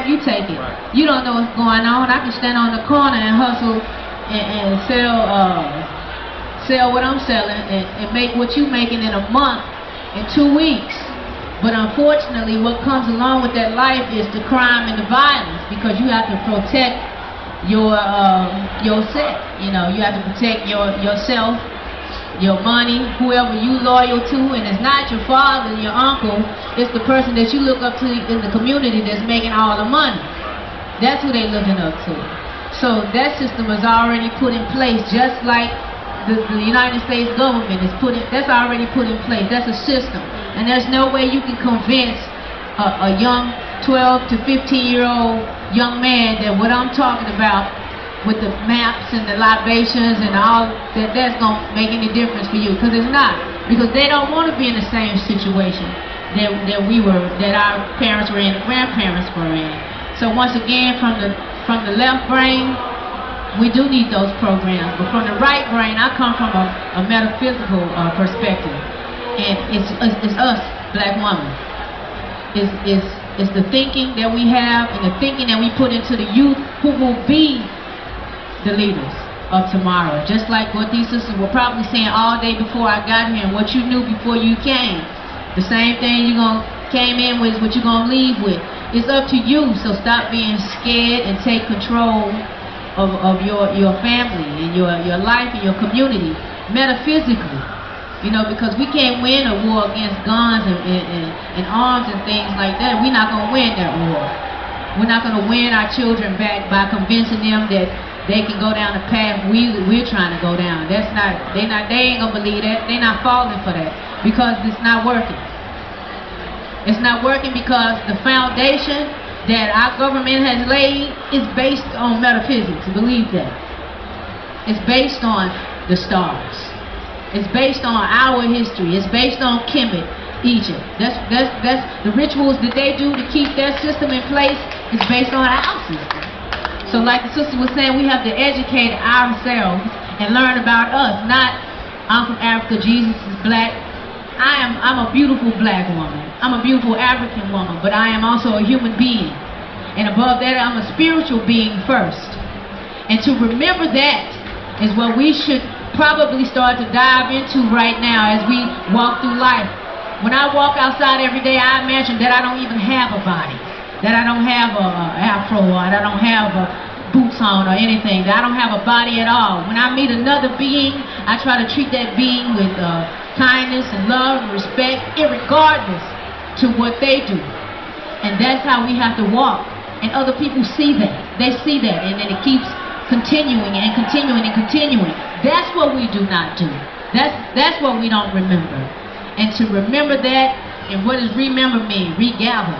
you take it. You don't know what's going on. I can stand on the corner and hustle and sell what I'm selling and make what you making in a month, in 2 weeks. But unfortunately, what comes along with that life is the crime and the violence, because you have to protect yourself. You know, you have to protect yourself, your money, whoever you loyal to, and it's not your father, your uncle, it's the person that you look up to in the community that's making all the money. That's who they're looking up to. So that system is already put in place, just like the United States government is that's already put in place. That's a system, and there's no way you can convince a young 12 to 15-year-old young man that what I'm talking about with the maps and the libations and all that's gonna make any difference for you, because it's not. Because they don't want to be in the same situation that our parents were in, grandparents were in. So once again, from the left brain, we do need those programs, but from the right brain, I come from a metaphysical perspective, and it's us, black women. It's the thinking that we have and the thinking that we put into the youth who will be the leaders of tomorrow. Just like what these sisters were probably saying all day before I got here, and what you knew before you came. The same thing came in with is what you're gonna leave with. It's up to you, so stop being scared and take control of your family and your life and your community metaphysically. You know, because we can't win a war against guns and arms and things like that. We're not gonna win that war. We're not gonna win our children back by convincing them that they can go down the path we're trying to go down. They ain't gonna believe that. They're not falling for that, because it's not working. It's not working because the foundation that our government has laid is based on metaphysics. Believe that. It's based on the stars. It's based on our history. It's based on Kemet, Egypt. That's the rituals that they do to keep their system in place is based on our system. So like the sister was saying, we have to educate ourselves and learn about us. Not, I'm from Africa, Jesus is black. I'm a beautiful black woman. I'm a beautiful African woman, but I am also a human being. And above that, I'm a spiritual being first. And to remember that is what we should probably start to dive into right now as we walk through life. When I walk outside every day, I imagine that I don't even have a body, that I don't have an afro, or that I don't have boots on or anything, that I don't have a body at all. When I meet another being, I try to treat that being with kindness and love and respect, irregardless to what they do. And that's how we have to walk. And other people see that. They see that, and then it keeps continuing and continuing and continuing. That's what we do not do. That's what we don't remember. And to remember that, and what does remember mean? Regather.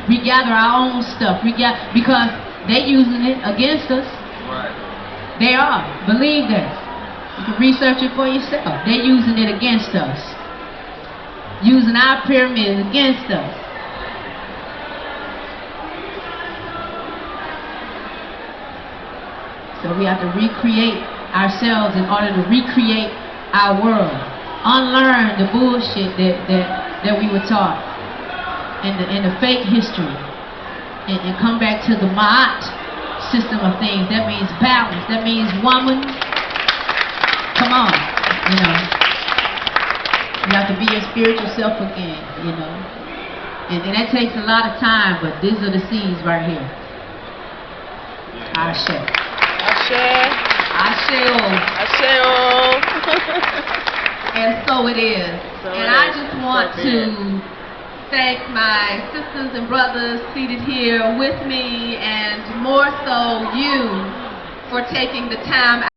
Regather our own stuff. Because they're using it against us. Right. They are. Believe that. You can research it for yourself. They're using it against us. Using our pyramids against us. So we have to recreate ourselves in order to recreate our world. Unlearn the bullshit that we were taught, and the fake history, and come back to the Ma'at system of things. That means balance. That means woman. Come on, you know. You have to be your spiritual self again, you know. And that takes a lot of time, but these are the seeds right here. Ashe. Ashe. Asheo. Asheo. And so it is. And I just want to thank my sisters and brothers seated here with me, and more so you, for taking the time